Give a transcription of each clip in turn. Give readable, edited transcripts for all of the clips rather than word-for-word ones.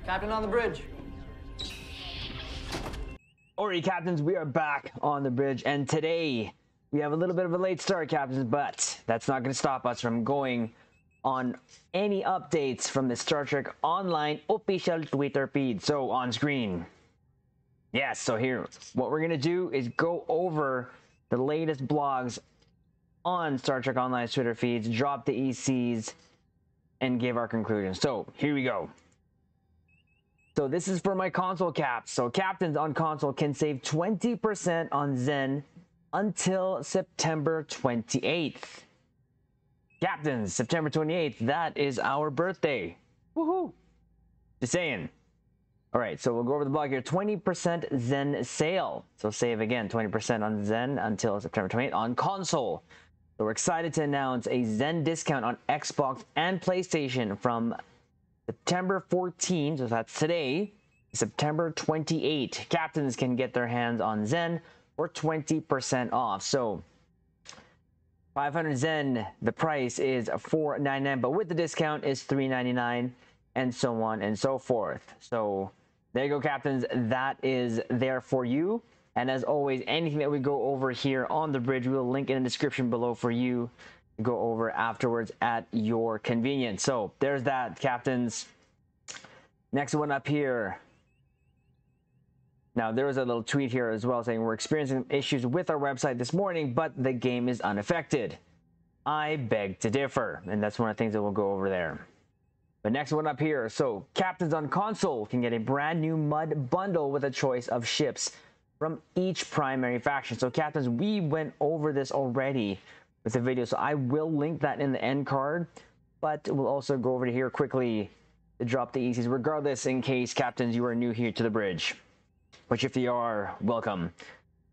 Captain on the bridge. Alright, captains, we are back on the bridge, and today we have a little bit of a late start, captains, but that's not going to stop us from going on any updates from the Star Trek Online official Twitter feed. So on screen, yes, so here what we're going to do is go over the latest blogs on Star Trek Online's Twitter feeds, drop the ECs, and give our conclusions. So here we go. So this is for my console caps. So captains on console can save 20% on Zen until September 28th. Captains, September 28th, that is our birthday. Woohoo! Just saying. All right, so we'll go over the blog here. 20% Zen sale. So save again, 20% on Zen until September 28th on console. So we're excited to announce a Zen discount on Xbox and PlayStation from September 14th, so that's today, September 28th. Captains can get their hands on Zen for 20% off. So 500 Zen, the price is $4.99, but with the discount is $3.99, and so on and so forth. So there you go, captains. That is there for you. And as always, anything that we go over here on the bridge, we'll link in the description below for you to go over afterwards at your convenience. So there's that, captains. Next one up here. Now, there was a little tweet here as well saying we're experiencing issues with our website this morning, but the game is unaffected. I beg to differ, and that's one of the things that we'll go over there. But next one up here. So captains on console can get a brand new mud bundle with a choice of ships from each primary faction. So captains, we went over this already with the video, so I will link that in the end card, but we'll also go over to here quickly to drop the ECs regardless, in case captains you are new here to the bridge, which if you are, welcome.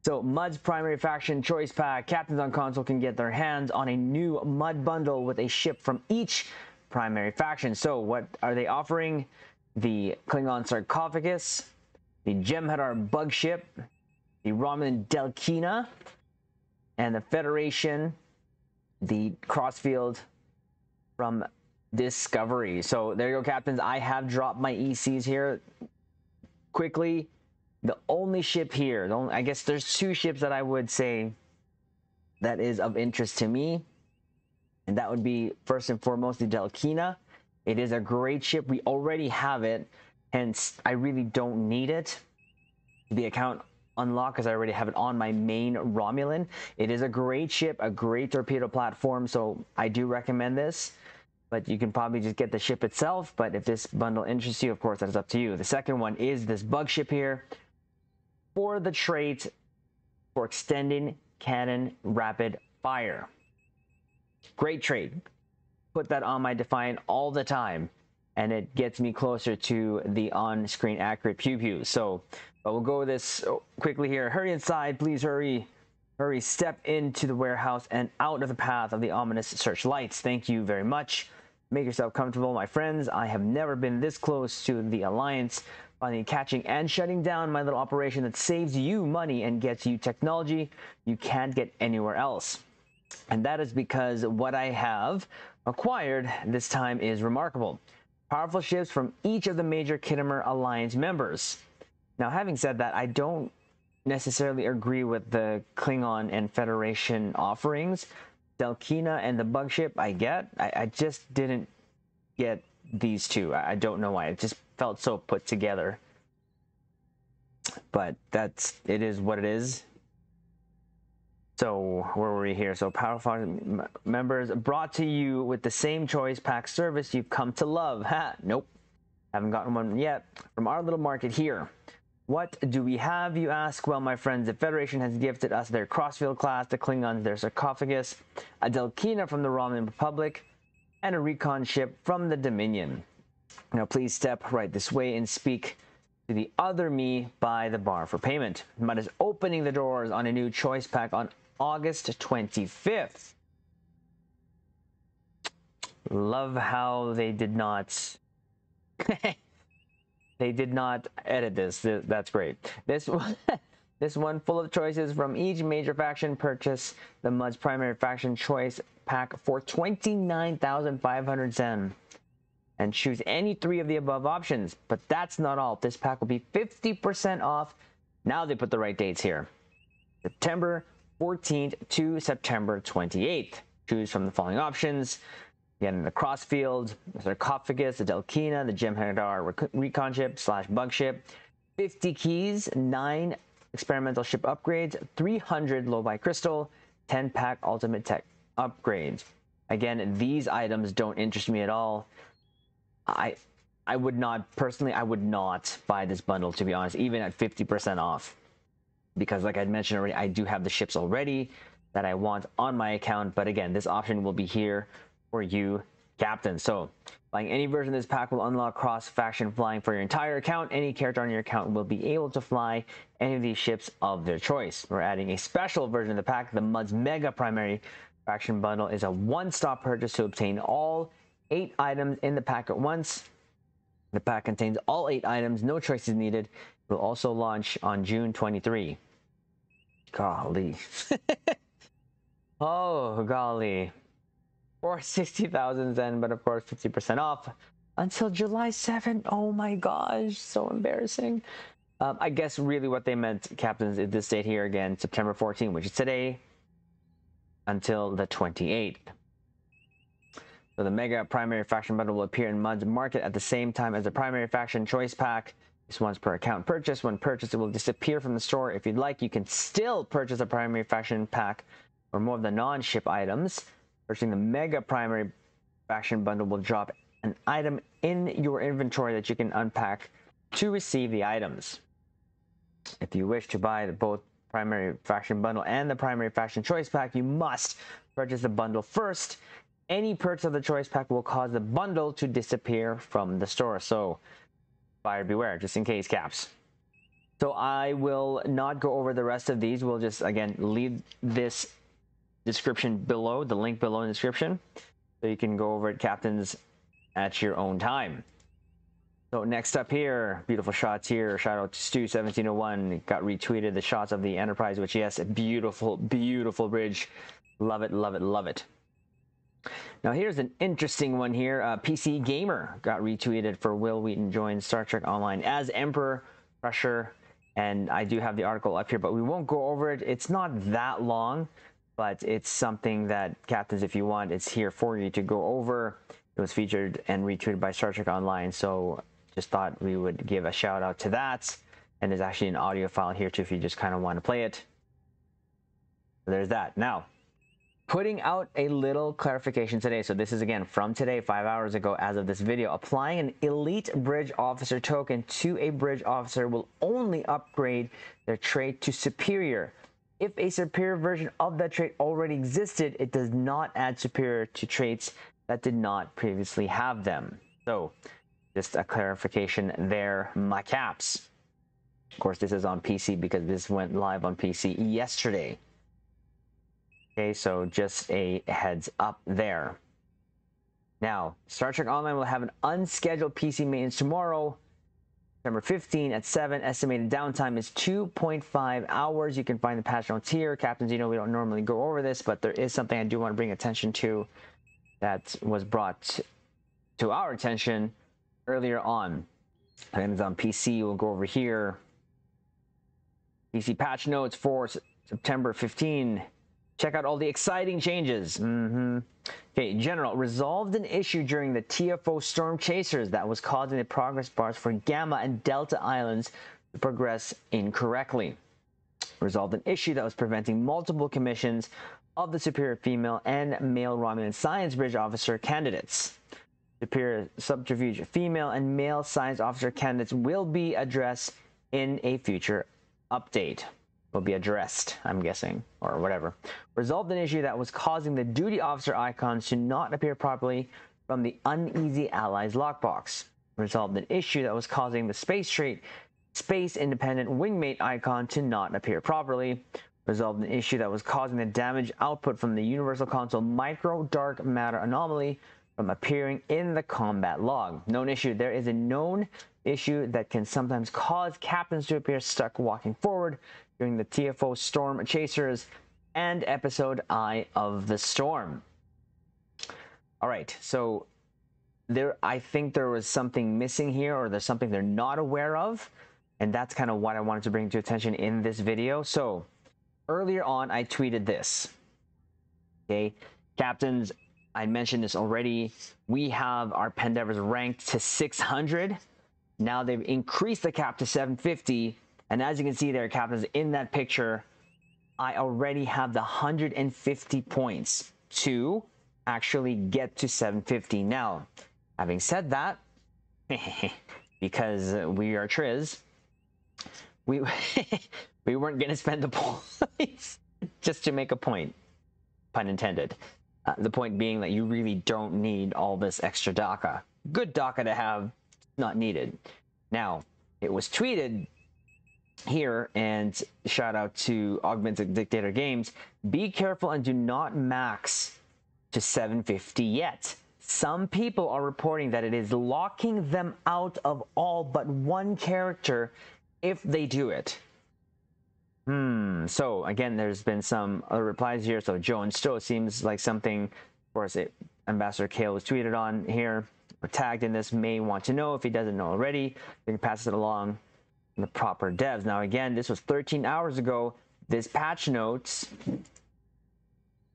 So Mud's primary faction choice pack, captains on console can get their hands on a new Mud bundle with a ship from each primary faction. So what are they offering? The Klingon sarcophagus, the Jem'Hadar bug ship, the Romulan Delkina, and the Federation, the Crossfield from Discovery. So there you go, captains. I have dropped my ECs here quickly. The only ship here, I guess there's two ships that I would say that is of interest to me, and that would be first and foremost the Delkina. It is a great ship. We already have it, hence I really don't need it. The account unlock because I already have it on my main Romulan. It is a great ship, a great torpedo platform, so I do recommend this, but you can probably just get the ship itself. But if this bundle interests you, of course, that is up to you. The second one is this bug ship here for the trait for extending cannon rapid fire. Great trait. Put that on my Defiant all the time, and it gets me closer to the on-screen accurate pew-pew. So we'll go with this quickly here. Hurry inside, please hurry. Hurry, step into the warehouse and out of the path of the ominous searchlights. Thank you very much. Make yourself comfortable, my friends. I have never been this close to the Alliance. Finally catching and shutting down my little operation that saves you money and gets you technology you can't get anywhere else. And that is because what I have acquired this time is remarkable. Powerful ships from each of the major Khitomer Alliance members. Now, having said that, I don't necessarily agree with the Klingon and Federation offerings. Delkina and the bug ship I get. I just didn't get these two. I don't know why. It just felt so put together. But it is what it is. So where were we here? So powerful members brought to you with the same choice pack service you've come to love. Ha! Nope. Haven't gotten one yet. From our little market here. What do we have, you ask? Well, my friends, the Federation has gifted us their Crossfield class, the Klingons their sarcophagus, a Delkina from the Romulan Republic, and a recon ship from the Dominion. Now, please step right this way and speak to the other me by the bar for payment. Mud is opening the doors on a new choice pack on August 25th. Love how they did not... They did not edit this. That's great. This one full of choices from each major faction. Purchase the Mud's primary faction choice pack for 29,500 Zen. and choose any 3 of the above options. But that's not all. This pack will be 50% off. Now they put the right dates here. September 14th to September 28th. Choose from the following options. Again, the Crossfield, the Sarcophagus, the Delkina, the Jem'Hadar Recon Ship / Bug Ship. 50 keys, 9 experimental ship upgrades, 300 low-buy crystal, 10-pack ultimate tech upgrades. Again, these items don't interest me at all. I would not, personally, I would not buy this bundle, to be honest, even at 50% off. Because like I mentioned already, I do have the ships already that I want on my account. But again, this option will be here for you captains. So buying any version of this pack will unlock cross-faction flying for your entire account. Any character on your account will be able to fly any of these ships of their choice. We're adding a special version of the pack. The MUD's Mega Primary Faction Bundle is a one-stop purchase to obtain all 8 items in the pack at once. The pack contains all 8 items, no choices needed. It will also launch on June 23. Golly. Oh, golly. For 60,000 Zen, but of course 50% off until July 7th. Oh my gosh, so embarrassing. I guess really what they meant, captains, is this date here again, September 14th, which is today, until the 28th. So the Mega Primary Faction Bundle will appear in MUD's market at the same time as the Primary Faction Choice Pack. This once per account purchase. When purchased, it will disappear from the store. If you'd like, you can still purchase a Primary Faction pack or more of the non-ship items. Purchasing the Mega Primary Faction Bundle will drop an item in your inventory that you can unpack to receive the items. If you wish to buy both Primary Faction Bundle and the Primary Faction Choice Pack, you must purchase the bundle first. Any purchase of the Choice Pack will cause the bundle to disappear from the store. So buyer beware, just in case, caps. So I will not go over the rest of these. We'll just, again, leave this description below, the link below in the description, so you can go over it, captains, at your own time. So next up here, beautiful shots here. Shout out to Stu1701. Got retweeted the shots of the Enterprise, which, yes, beautiful, beautiful bridge. Love it, love it, love it. Now here's an interesting one here. PC Gamer got retweeted for Will Wheaton joins Star Trek Online as Emperor Crusher. And I do have the article up here, but we won't go over it. It's not that long, but it's something that, captains, if you want, it's here for you to go over. It was featured and retweeted by Star Trek Online, so just thought we would give a shout out to that. And there's actually an audio file here too if you just kind of want to play it. So there's that. Now, putting out a little clarification today. So this is, again, from today, 5 hours ago as of this video. Applying an elite bridge officer token to a bridge officer will only upgrade their trait to superior. If a superior version of that trait already existed, it does not add superior to traits that did not previously have them. So just a clarification there, my caps. Of course, this is on PC because this went live on PC yesterday. Okay, so just a heads up there. Now, Star Trek Online will have an unscheduled PC maintenance tomorrow, September 15 at 7. Estimated downtime is 2.5 hours. You can find the patch notes here. Captains, you know we don't normally go over this, but there is something I do want to bring attention to that was brought to our attention earlier on. And it's on PC. We'll go over here. PC patch notes for September 15. Check out all the exciting changes. Okay, General resolved an issue during the TFO Storm Chasers that was causing the progress bars for Gamma and Delta Islands to progress incorrectly. Resolved an issue that was preventing multiple commissions of the superior female and male Romulan science bridge officer candidates. Superior subterfuge female and male science officer candidates will be addressed in a future update. Will be addressed, I'm guessing, or whatever. Resolved an issue that was causing the duty officer icons to not appear properly from the Uneasy Allies lockbox. Resolved an issue that was causing the space trait Space Independent Wingmate icon to not appear properly. Resolved an issue that was causing the damage output from the Universal Console Micro Dark Matter Anomaly from appearing in the combat log. Known issue. There is a known issue that can sometimes cause captains to appear stuck walking forward during the TFO Storm Chasers and episode Eye of the Storm. All right, so I think there was something missing here, or there's something they're not aware of, and that's kind of what I wanted to bring to attention in this video. So earlier on, I tweeted this. Okay, captains, I mentioned this already. We have our Pendevers ranked to 600. Now they've increased the cap to 750, and as you can see there, captains, in that picture, I already have the 150 points to actually get to 750. Now, having said that, because we are Triz, we we weren't going to spend the points just to make a point, pun intended. The point being that you really don't need all this extra DACA. Good DACA to have, not needed. Now, it was tweeted here, and shout out to Augmented Dictator Games, be careful and do not max to 750 yet. Some people are reporting that it is locking them out of all but one character if they do it. So again, there's been some other replies here. So Joe and Stowe seems like something, of course, Ambassador Kale was tweeted on here, or tagged in this, may want to know if he doesn't know already. They can pass it along in the proper devs. Now again, this was 13 hours ago. This patch notes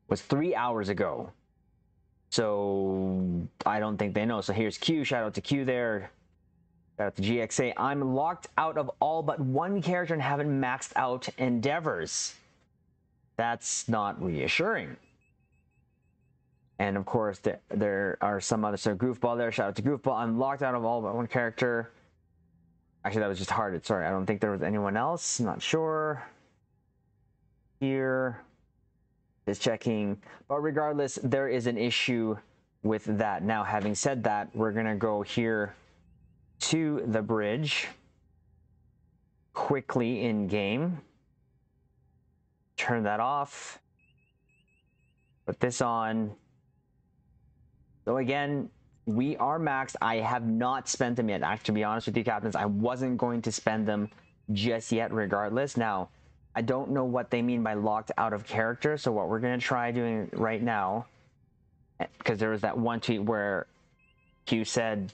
was 3 hours ago. So I don't think they know. So here's Q. Shout out to Q there. Shout out to GXA. I'm locked out of all but one character and haven't maxed out endeavors. That's not reassuring. And of course, there are some other. So Goofball there. Shout out to Goofball. I'm locked out of all but one character. Actually, that was just Hearted. Sorry, I don't think there was anyone else. I'm not sure. Here is checking. But regardless, there is an issue with that. Now, having said that, we're going to go here to the bridge quickly in game. Turn that off. Put this on. So again, we are maxed. I have not spent them yet. Actually, to be honest with you, captains, I wasn't going to spend them just yet regardless. Now, I don't know what they mean by locked out of character. So what we're going to try doing right now, because there was that one tweet where Q said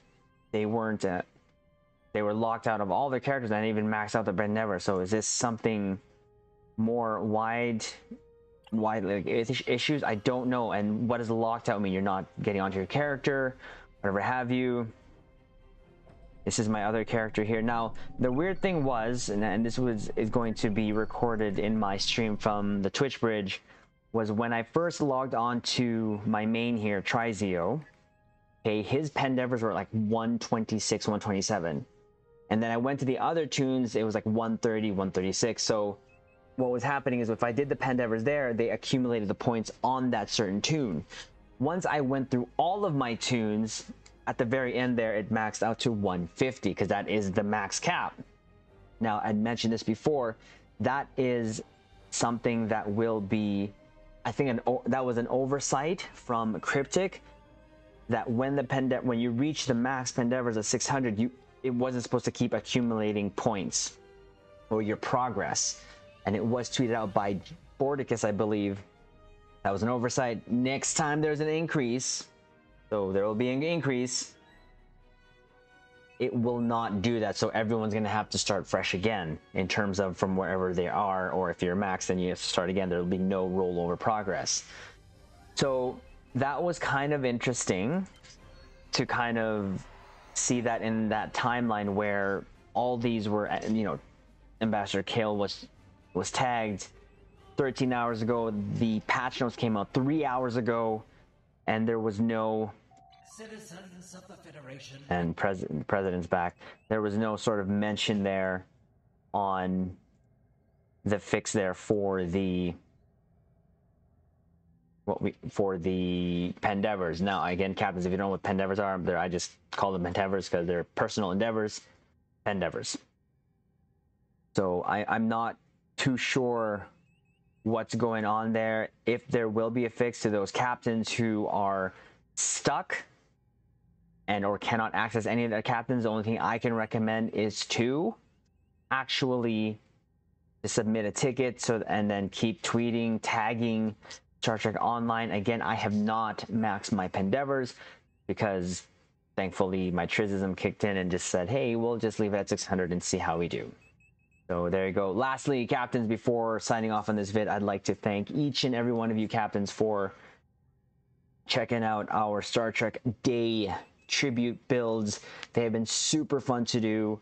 they weren't, they were locked out of all their characters and even maxed out the Bendever. So is this something more wide like issues? I don't know. And what does locked out mean? You're not getting onto your character, whatever have you. This is my other character here. Now, the weird thing was, and this is going to be recorded in my stream from the Twitch bridge, was when I first logged on to my main here, Trizio, okay, his Pendevers were like 126, 127. And then I went to the other tunes, it was like 130, 136. So what was happening is if I did the Pendevers there, they accumulated the points on that certain tune. Once I went through all of my tunes, at the very end there, it maxed out to 150 because that is the max cap. Now, I mentioned this before, that is something that will be, I think that was an oversight from Cryptic, that when when you reach the max Pendevers of 600, it wasn't supposed to keep accumulating points or your progress. And it was tweeted out by Bordicus, I believe. That was an oversight. Next time there's an increase, so there will be an increase, it will not do that. So everyone's going to have to start fresh again in terms of from wherever they are, or if you're max, then you have to start again. There will be no rollover progress. So that was kind of interesting to kind of see that in that timeline where all these were, you know, Ambassador Kale was tagged 13 hours ago. The patch notes came out 3 hours ago, and there was no citizens of the Federation. And the president's back. There was no sort of mention there on the fix there for the Pendevers. Now, again, captains, if you don't know what Pendevers are, I just call them Pendevers because they're personal endeavors. Pendevers. So I'm not too sure what's going on there. If there will be a fix to those captains who are stuck and or cannot access any of their captains, the only thing I can recommend is to actually submit a ticket, and then keep tweeting, tagging Star Trek Online. Again, I have not maxed my Pendevers because thankfully my Trizism kicked in and just said, hey, we'll just leave it at 600 and see how we do. So there you go. Lastly, captains, before signing off on this vid, I'd like to thank each and every one of you captains for checking out our Star Trek Day tribute builds. They have been super fun to do,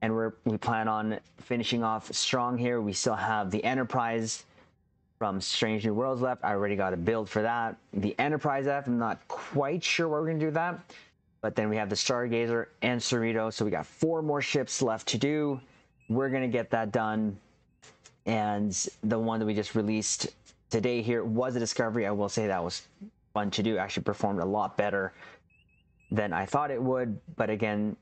and we plan on finishing off strong here. We still have the Enterprise from Strange New Worlds left. I already got a build for that. The Enterprise F, I'm not quite sure what we're going to do with that. But then we have the Stargazer and Cerrito. So we got 4 more ships left to do. We're going to get that done. And the one that we just released today here was a Discovery. I will say that was fun to do. Actually performed a lot better than I thought it would. But again,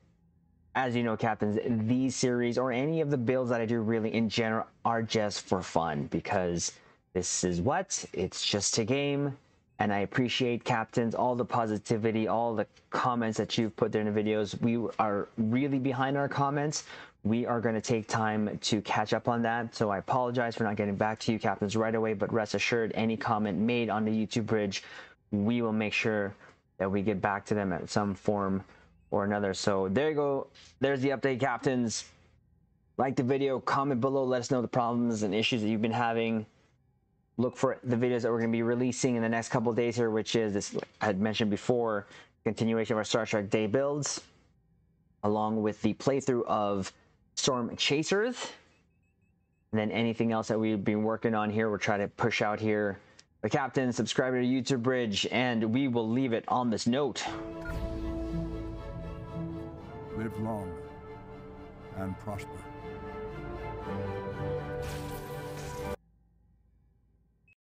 as you know, captains, these series or any of the builds that I do really in general are just for fun, because this is what? It's just a game. And I appreciate, captains, all the positivity, all the comments that you've put there in the videos. We are really behind our comments. We are going to take time to catch up on that. So I apologize for not getting back to you, captains, right away. But rest assured, any comment made on the YouTube bridge, we will make sure that we get back to them at some form or another. So there you go. There's the update, captains. Like the video, comment below, let us know the problems and issues that you've been having. Look for the videos that we're going to be releasing in the next couple of days here, which is this, I had mentioned before, continuation of our Star Trek Day builds, along with the playthrough of Storm Chasers, and then anything else that we've been working on here, we'll try to push out here. But captain, subscribe to the YouTube bridge, and we will leave it on this note. Live long and prosper.